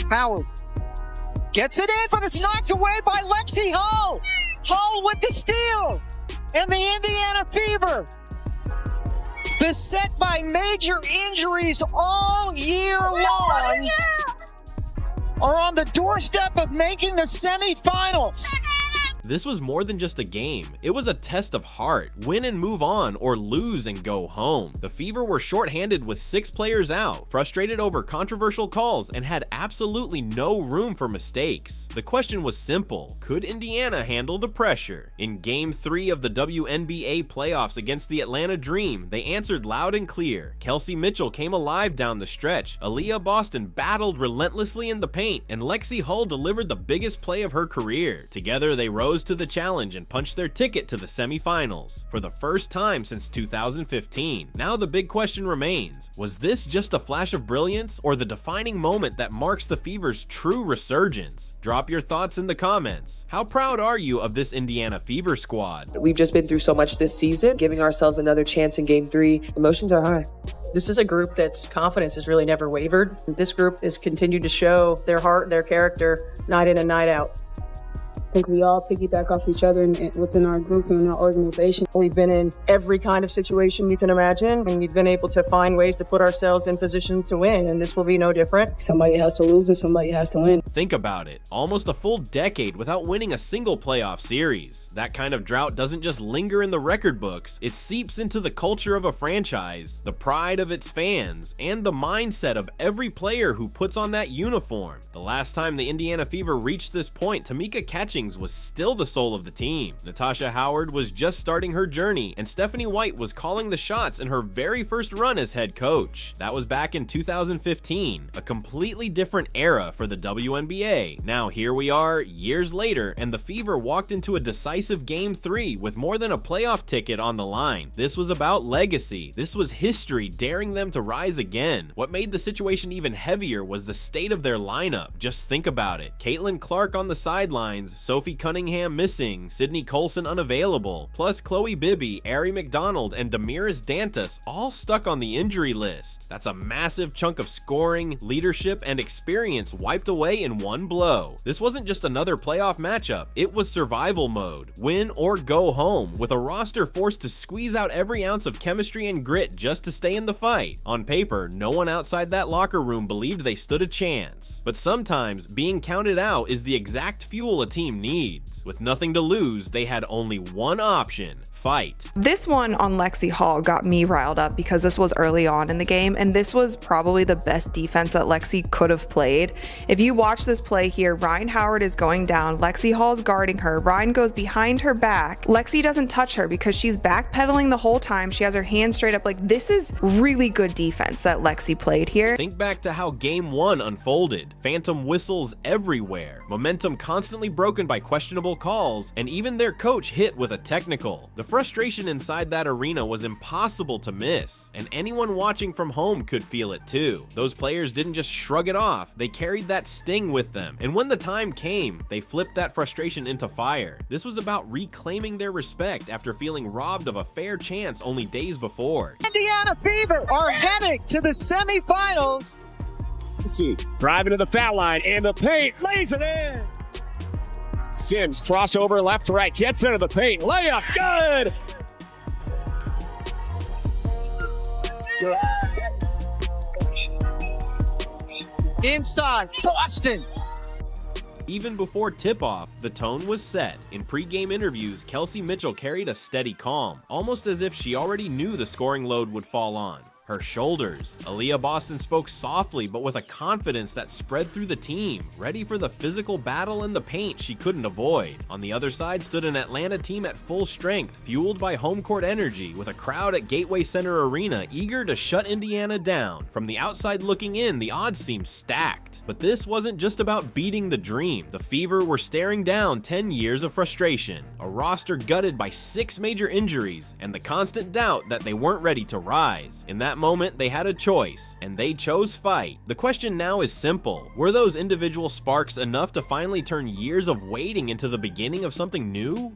Howard gets it in, but it's knocked away by Lexie Hull. Hull with the steal. And the Indiana Fever, beset by major injuries all year long, are on the doorstep of making the semifinals. This was more than just a game. It was a test of heart. Win and move on, or lose and go home. The Fever were shorthanded with 6 players out, frustrated over controversial calls, and had absolutely no room for mistakes. The question was simple: could Indiana handle the pressure? In Game 3 of the WNBA playoffs against the Atlanta Dream, they answered loud and clear. Kelsey Mitchell came alive down the stretch, Aaliyah Boston battled relentlessly in the paint, and Lexie Hull delivered the biggest play of her career. Together, they rose to the challenge and punched their ticket to the semifinals for the first time since 2015. Now the big question remains: was this just a flash of brilliance, or the defining moment that marks the Fever's true resurgence? Drop your thoughts in the comments. How proud are you of this Indiana Fever squad? We've just been through so much this season, giving ourselves another chance in Game 3. Emotions are high. This is a group that's confidence has really never wavered. This group has continued to show their heart, their character, night in and night out. I think we all piggyback off each other within our group and our organization. We've been in every kind of situation you can imagine, and we've been able to find ways to put ourselves in position to win, and this will be no different. Somebody has to lose and somebody has to win. Think about it. Almost a full decade without winning a single playoff series. That kind of drought doesn't just linger in the record books, it seeps into the culture of a franchise, the pride of its fans, and the mindset of every player who puts on that uniform. The last time the Indiana Fever reached this point, Tamika Catchings was still the soul of the team. Natasha Howard was just starting her journey, and Stephanie White was calling the shots in her very first run as head coach. That was back in 2015, a completely different era for the WNBA. Now here we are, years later, and the Fever walked into a decisive Game 3 with more than a playoff ticket on the line. This was about legacy. This was history daring them to rise again. What made the situation even heavier was the state of their lineup. Just think about it. Caitlin Clark on the sidelines, Sophie Cunningham missing, Sydney Colson unavailable, plus Chloe Bibby, Ari McDonald, and Damiris Dantas all stuck on the injury list. That's a massive chunk of scoring, leadership, and experience wiped away in one blow. This wasn't just another playoff matchup, it was survival mode. Win or go home, with a roster forced to squeeze out every ounce of chemistry and grit just to stay in the fight. On paper, no one outside that locker room believed they stood a chance. But sometimes, being counted out is the exact fuel a team needs. With nothing to lose, they had only one option: fight. This one on Lexie Hull got me riled up because this was early on in the game, and this was probably the best defense that Lexie could have played. If you watch this play here, Ryan Howard is going down, Lexie Hull's guarding her, Ryan goes behind her back, Lexie doesn't touch her because she's backpedaling the whole time, she has her hands straight up. Like, this is really good defense that Lexie played here. Think back to how Game 1 unfolded. Phantom whistles everywhere, momentum constantly broken by questionable calls, and even their coach hit with a technical. The frustration inside that arena was impossible to miss, and anyone watching from home could feel it too. Those players didn't just shrug it off, they carried that sting with them, and when the time came, they flipped that frustration into fire. This was about reclaiming their respect after feeling robbed of a fair chance only days before. Indiana Fever are heading to the semifinals. See, driving to the foul line in the paint, lays it in. Sims crossover left to right, gets into the paint, layup, good. Inside, Boston. Even before tip-off, the tone was set. In pre-game interviews, Kelsey Mitchell carried a steady calm, almost as if she already knew the scoring load would fall on her shoulders. Aaliyah Boston spoke softly but with a confidence that spread through the team, ready for the physical battle in the paint she couldn't avoid. On the other side stood an Atlanta team at full strength, fueled by home court energy, with a crowd at Gateway Center Arena eager to shut Indiana down. From the outside looking in, the odds seemed stacked. But this wasn't just about beating the dream. The Fever were staring down 10 years of frustration, a roster gutted by 6 major injuries, and the constant doubt that they weren't ready to rise. In that moment, they had a choice, and they chose fight. The question now is simple: were those individual sparks enough to finally turn years of waiting into the beginning of something new?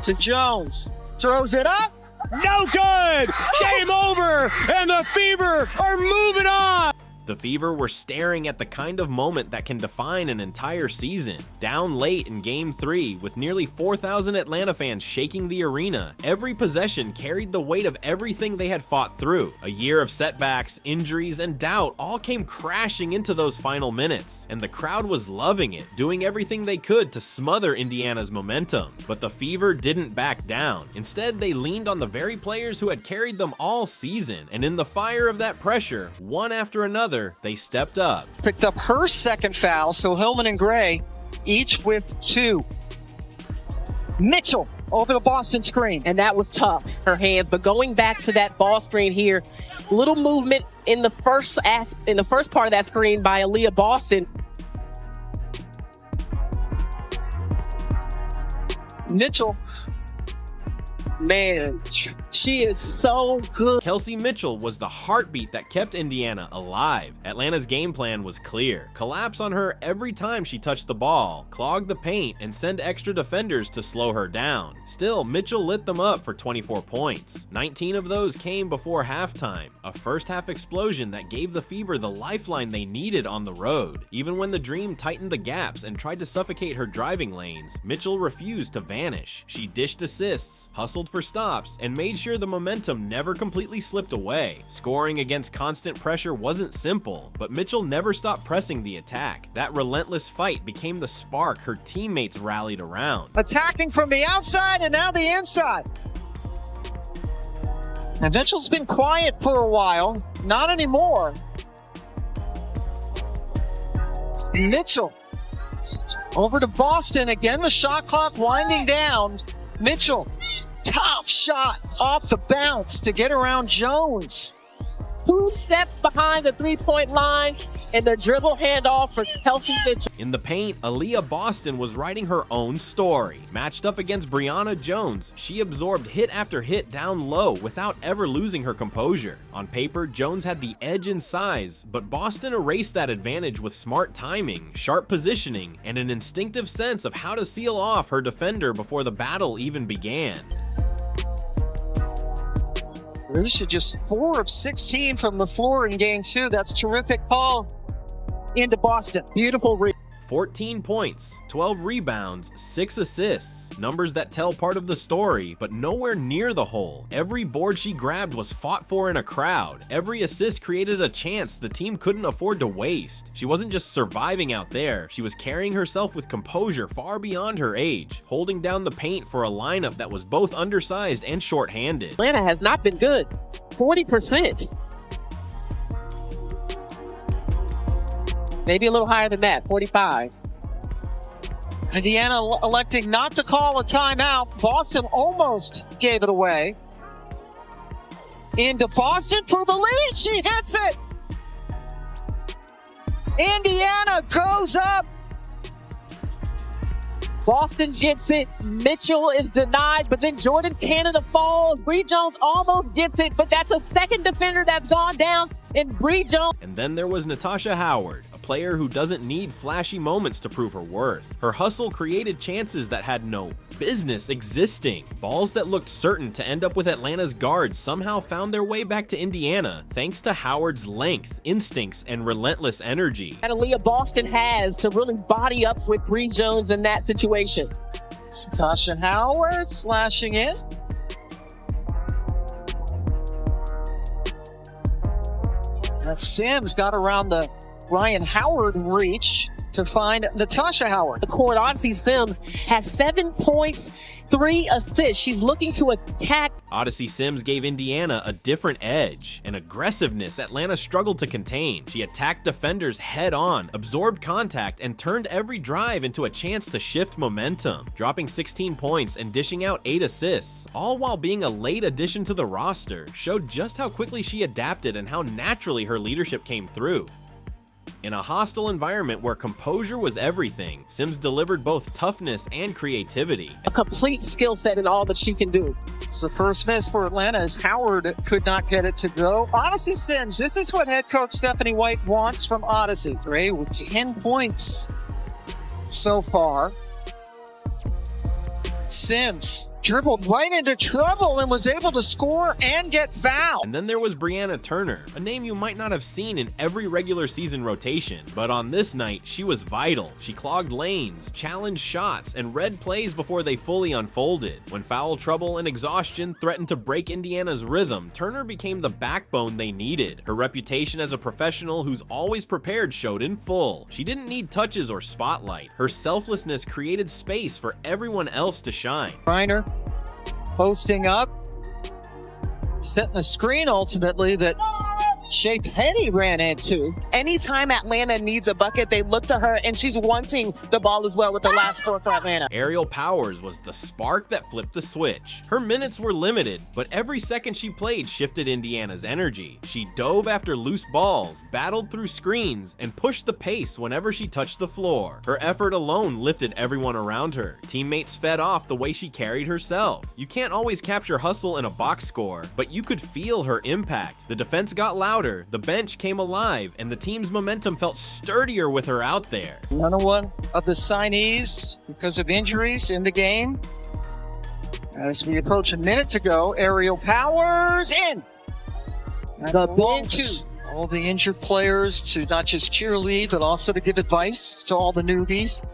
to Jones. Throws it up. No good! Game over! And the Fever are moving on! The Fever were staring at the kind of moment that can define an entire season. Down late in Game 3, with nearly 4,000 Atlanta fans shaking the arena, every possession carried the weight of everything they had fought through. A year of setbacks, injuries, and doubt all came crashing into those final minutes, and the crowd was loving it, doing everything they could to smother Indiana's momentum. But the Fever didn't back down. Instead, they leaned on the very players who had carried them all season, and in the fire of that pressure, one after another, they stepped up. Picked up her second foul, so Hillman and Gray each with 2. Mitchell over the Boston screen. And that was tough, her hands. But going back to that ball screen here, little movement in the first part of that screen by Aaliyah Boston. Mitchell, man, she is so good. Kelsey Mitchell was the heartbeat that kept Indiana alive. Atlanta's game plan was clear. Collapse on her every time she touched the ball, clog the paint, and send extra defenders to slow her down. Still, Mitchell lit them up for 24 points. 19 of those came before halftime, a first-half explosion that gave the Fever the lifeline they needed on the road. Even when the Dream tightened the gaps and tried to suffocate her driving lanes, Mitchell refused to vanish. She dished assists, hustled for stops, and made sure the momentum never completely slipped away. Scoring against constant pressure wasn't simple, but Mitchell never stopped pressing the attack. That relentless fight became the spark her teammates rallied around. Attacking from the outside and now the inside. And Mitchell's been quiet for a while. Not anymore. Mitchell over to Boston. Again, the shot clock winding down. Mitchell, tough shot off the bounce to get around Jones. 2 steps behind the three-point line and the dribble handoff for Kelsey Mitchell. In the paint, Aaliyah Boston was writing her own story. Matched up against Brianna Jones, she absorbed hit after hit down low without ever losing her composure. On paper, Jones had the edge in size, but Boston erased that advantage with smart timing, sharp positioning, and an instinctive sense of how to seal off her defender before the battle even began. Rusha just 4 of 16 from the floor in Game 2. That's terrific. Paul into Boston. Beautiful read. 14 points, 12 rebounds, 6 assists, numbers that tell part of the story, but nowhere near the whole. Every board she grabbed was fought for in a crowd. Every assist created a chance the team couldn't afford to waste. She wasn't just surviving out there, she was carrying herself with composure far beyond her age, holding down the paint for a lineup that was both undersized and short-handed. Atlanta has not been good. 40%. Maybe a little higher than that, 45. Indiana electing not to call a timeout. Boston almost gave it away. Into Boston for the lead. She hits it. Indiana goes up. Boston gets it. Mitchell is denied, but then Jordan Canada falls. Bree Jones almost gets it, but that's a second defender that's gone down, and Bree Jones. And then there was Natasha Howard, a player who doesn't need flashy moments to prove her worth. Her hustle created chances that had no business existing. Balls that looked certain to end up with Atlanta's guards somehow found their way back to Indiana, thanks to Howard's length, instincts, and relentless energy. And Aaliyah Boston has to really body up with Bree Jones in that situation. Natasha Howard slashing in. Sims got around the Ryan Howard reach to find Natasha Howard. The court, Odyssey Sims has 7 points, 3 assists. She's looking to attack. Odyssey Sims gave Indiana a different edge, an aggressiveness Atlanta struggled to contain. She attacked defenders head on, absorbed contact, and turned every drive into a chance to shift momentum, dropping 16 points and dishing out 8 assists, all while being a late addition to the roster, showed just how quickly she adapted and how naturally her leadership came through. In a hostile environment where composure was everything, Sims delivered both toughness and creativity. A complete skill set in all that she can do. It's the first miss for Atlanta as Howard could not get it to go. Odyssey Sims, this is what head coach Stephanie White wants from Odyssey. Gray with 10 points so far. Sims dribbled right into trouble and was able to score and get fouled. And then there was Brianna Turner, a name you might not have seen in every regular season rotation, but on this night, she was vital. She clogged lanes, challenged shots, and read plays before they fully unfolded. When foul trouble and exhaustion threatened to break Indiana's rhythm, Turner became the backbone they needed. Her reputation as a professional who's always prepared showed in full. She didn't need touches or spotlight. Her selflessness created space for everyone else to shine. Reiner posting up, setting a screen ultimately that Shea Penny ran into. Anytime Atlanta needs a bucket, they look to her, and she's wanting the ball as well with the last score for Atlanta. Aerial Powers was the spark that flipped the switch. Her minutes were limited, but every second she played shifted Indiana's energy. She dove after loose balls, battled through screens, and pushed the pace whenever she touched the floor. Her effort alone lifted everyone around her. Teammates fed off the way she carried herself. You can't always capture hustle in a box score, but you could feel her impact. The defense got louder, the bench came alive, and the team's momentum felt sturdier with her out there. Another one of the signees because of injuries in the game. As we approach a minute to go, Aerial Powers in. The bench. All the injured players to not just cheerlead, but also to give advice to all the newbies.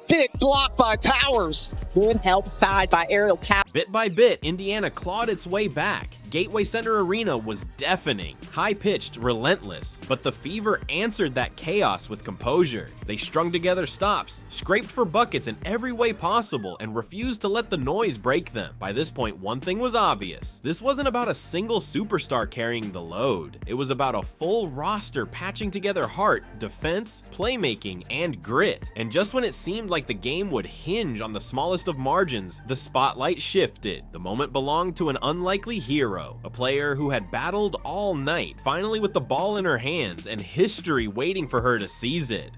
Big block by Powers. Good help side by Aerial Powers. Bit by bit, Indiana clawed its way back. Gateway Center Arena was deafening, high-pitched, relentless, but the Fever answered that chaos with composure. They strung together stops, scraped for buckets in every way possible, and refused to let the noise break them. By this point, one thing was obvious. This wasn't about a single superstar carrying the load. It was about a full roster patching together heart, defense, playmaking, and grit. And just when it seemed like the game would hinge on the smallest of margins, the spotlight shifted. The moment belonged to an unlikely hero, a player who had battled all night, finally with the ball in her hands and history waiting for her to seize it.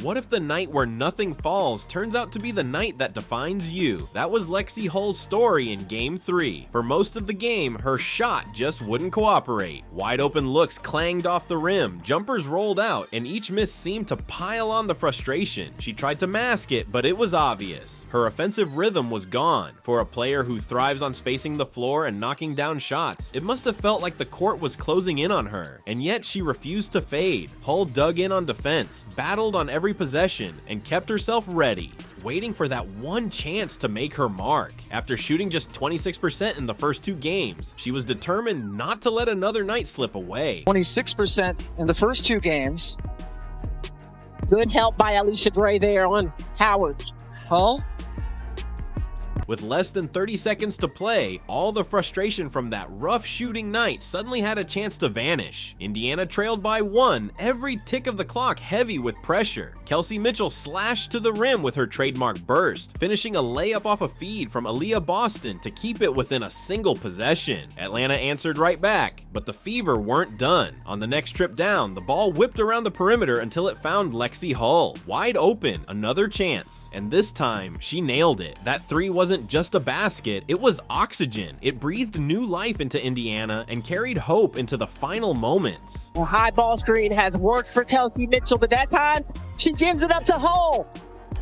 What if the night where nothing falls turns out to be the night that defines you? That was Lexie Hull's story in Game 3. For most of the game, her shot just wouldn't cooperate. Wide open looks clanged off the rim, jumpers rolled out, and each miss seemed to pile on the frustration. She tried to mask it, but it was obvious. Her offensive rhythm was gone. For a player who thrives on spacing the floor and knocking down shots, it must have felt like the court was closing in on her. And yet she refused to fade. Hull dug in on defense, battled on every possession, and kept herself ready, waiting for that one chance to make her mark. After shooting just 26% in the first 2 games, she was determined not to let another night slip away. 26% in the first 2 games. Good help by Alicia Gray there on Howard. Hull. With less than 30 seconds to play, all the frustration from that rough shooting night suddenly had a chance to vanish. Indiana trailed by 1, every tick of the clock heavy with pressure. Kelsey Mitchell slashed to the rim with her trademark burst, finishing a layup off a feed from Aaliyah Boston to keep it within a single possession. Atlanta answered right back, but the Fever weren't done. On the next trip down, the ball whipped around the perimeter until it found Lexie Hull. Wide open, another chance, and this time she nailed it. That 3 wasn't just a basket, it was oxygen. It breathed new life into Indiana and carried hope into the final moments. A high ball screen has worked for Kelsey Mitchell, but that time she gives it up to Hull.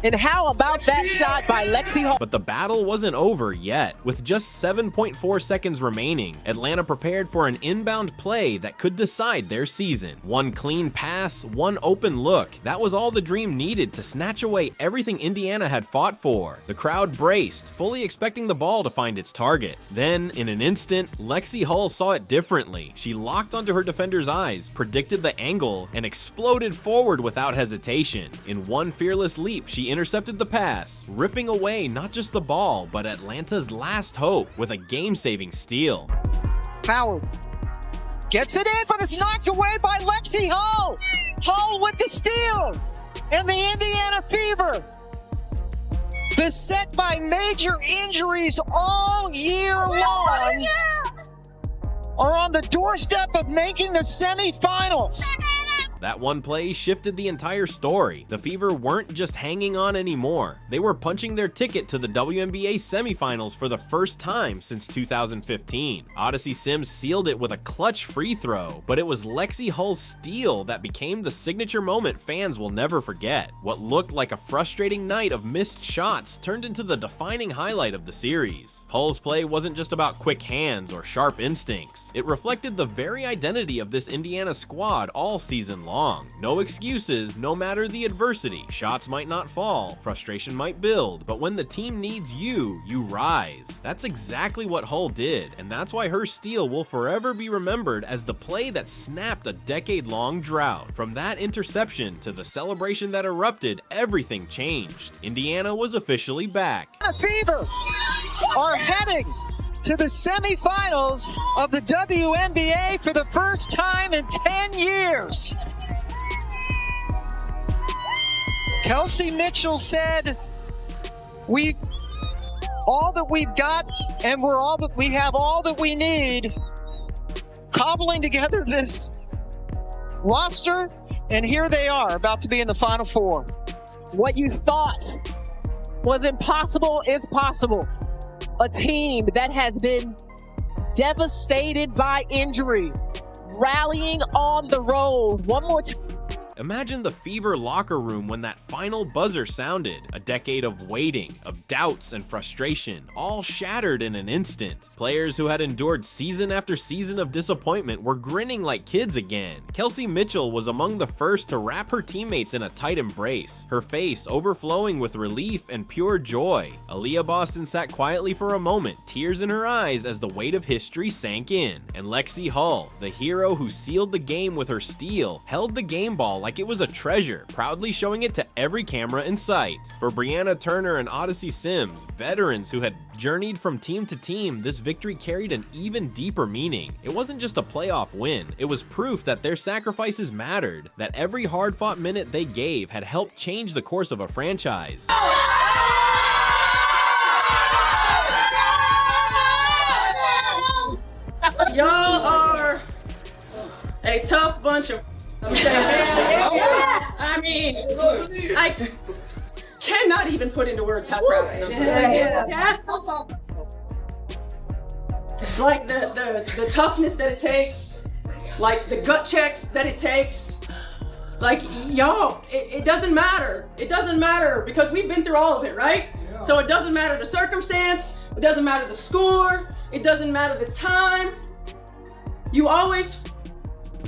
And how about that shot by Lexie Hull? But the battle wasn't over yet. With just 7.4 seconds remaining, Atlanta prepared for an inbound play that could decide their season. One clean pass, one open look. That was all the Dream needed to snatch away everything Indiana had fought for. The crowd braced, fully expecting the ball to find its target. Then, in an instant, Lexie Hull saw it differently. She locked onto her defender's eyes, predicted the angle, and exploded forward without hesitation. In one fearless leap, she intercepted the pass, ripping away not just the ball, but Atlanta's last hope with a game-saving steal. Howard gets it in, but it's knocked away by Lexie Hull. Hull with the steal, and the Indiana Fever, beset by major injuries all year long, are on the doorstep of making the semifinals. That one play shifted the entire story. The Fever weren't just hanging on anymore. They were punching their ticket to the WNBA Semifinals for the first time since 2015. Odyssey Sims sealed it with a clutch free throw, but it was Lexie Hull's steal that became the signature moment fans will never forget. What looked like a frustrating night of missed shots turned into the defining highlight of the series. Hull's play wasn't just about quick hands or sharp instincts. It reflected the very identity of this Indiana squad all season long. No excuses, no matter the adversity. Shots might not fall, frustration might build, but when the team needs you, you rise. That's exactly what Hull did, and that's why her steal will forever be remembered as the play that snapped a decade-long drought. From that interception to the celebration that erupted, everything changed. Indiana was officially back. The Fever are heading to the semifinals of the WNBA for the first time in 10 years. Kelsey Mitchell said, all that we've got, and we have all that we need, cobbling together this roster, and here they are, about to be in the Final Four. What you thought was impossible is possible. A team that has been devastated by injury, rallying on the road. One more time. Imagine the Fever locker room when that final buzzer sounded. A decade of waiting, of doubts and frustration, all shattered in an instant. Players who had endured season after season of disappointment were grinning like kids again. Kelsey Mitchell was among the first to wrap her teammates in a tight embrace, her face overflowing with relief and pure joy. Aaliyah Boston sat quietly for a moment, tears in her eyes as the weight of history sank in. And Lexie Hull, the hero who sealed the game with her steal, held the game ball like it was a treasure, proudly showing it to every camera in sight. For Brianna Turner and Odyssey Sims, veterans who had journeyed from team to team, this victory carried an even deeper meaning. It wasn't just a playoff win, it was proof that their sacrifices mattered, that every hard-fought minute they gave had helped change the course of a franchise. Y'all are a tough bunch of. I mean, I cannot even put into words how proud I am. It's like the toughness that it takes, like the gut checks that it takes. Like, y'all, it doesn't matter. It doesn't matter because we've been through all of it, right? So it doesn't matter the circumstance, it doesn't matter the score, it doesn't matter the time. You always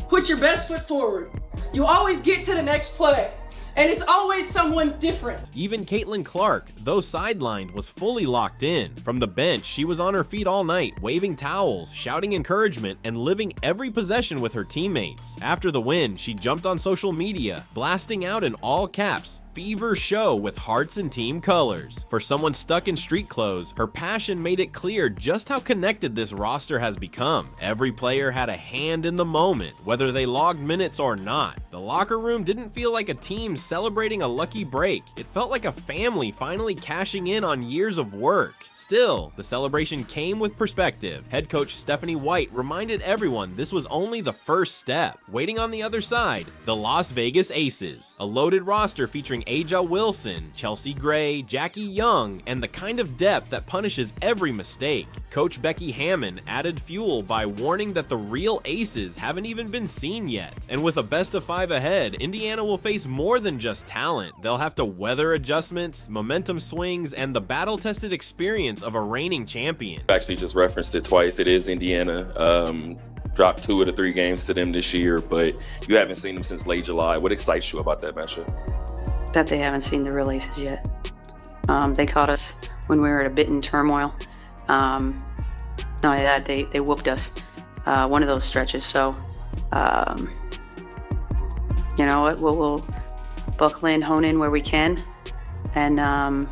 put your best foot forward. You always get to the next play. And it's always someone different. Even Caitlin Clark, though sidelined, was fully locked in. From the bench, she was on her feet all night, waving towels, shouting encouragement, and living every possession with her teammates. After the win, she jumped on social media, blasting out in all caps, "Fever Show" with hearts and team colors. For someone stuck in street clothes, her passion made it clear just how connected this roster has become. Every player had a hand in the moment, whether they logged minutes or not. The locker room didn't feel like a team celebrating a lucky break. It felt like a family finally cashing in on years of work. Still, the celebration came with perspective. Head coach Stephanie White reminded everyone this was only the first step. Waiting on the other side, the Las Vegas Aces, a loaded roster featuring Aja Wilson, Chelsea Gray, Jackie Young, and the kind of depth that punishes every mistake. Coach Becky Hammond added fuel by warning that the real aces haven't even been seen yet. And with a best of 5 ahead, Indiana will face more than just talent. They'll have to weather adjustments, momentum swings, and the battle-tested experience of a reigning champion. I actually just referenced it twice. It is Indiana. Dropped 2 of the 3 games to them this year, but you haven't seen them since late July. What excites you about that matchup? That they haven't seen the real aces yet. They caught us when we were at a bit in turmoil. Not only that, they whooped us one of those stretches. So, you know what, we'll buckle in, hone in where we can, and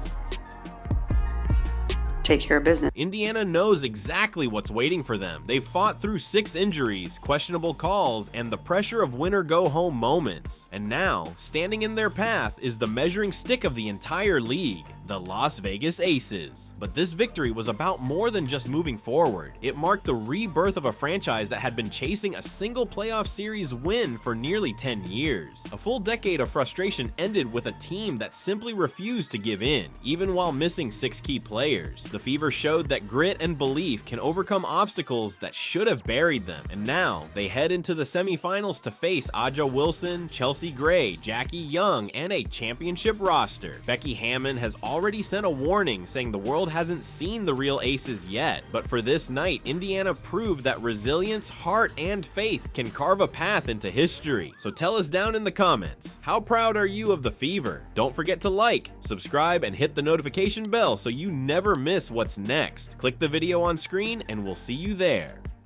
take care of business. Indiana knows exactly what's waiting for them. They've fought through 6 injuries, questionable calls, and the pressure of win or go home moments. And now, standing in their path is the measuring stick of the entire league. the Las Vegas Aces. But this victory was about more than just moving forward. It marked the rebirth of a franchise that had been chasing a single playoff series win for nearly 10 years. A full decade of frustration ended with a team that simply refused to give in, even while missing 6 key players. The Fever showed that grit and belief can overcome obstacles that should have buried them, and now they head into the semifinals to face Aja Wilson, Chelsea Gray, Jackie Young, and a championship roster. Becky Hammon has already sent a warning saying the world hasn't seen the real Aces yet, but for this night, Indiana proved that resilience, heart, and faith can carve a path into history. So tell us down in the comments, how proud are you of the Fever? Don't forget to like, subscribe, and hit the notification bell so you never miss what's next. Click the video on screen and we'll see you there.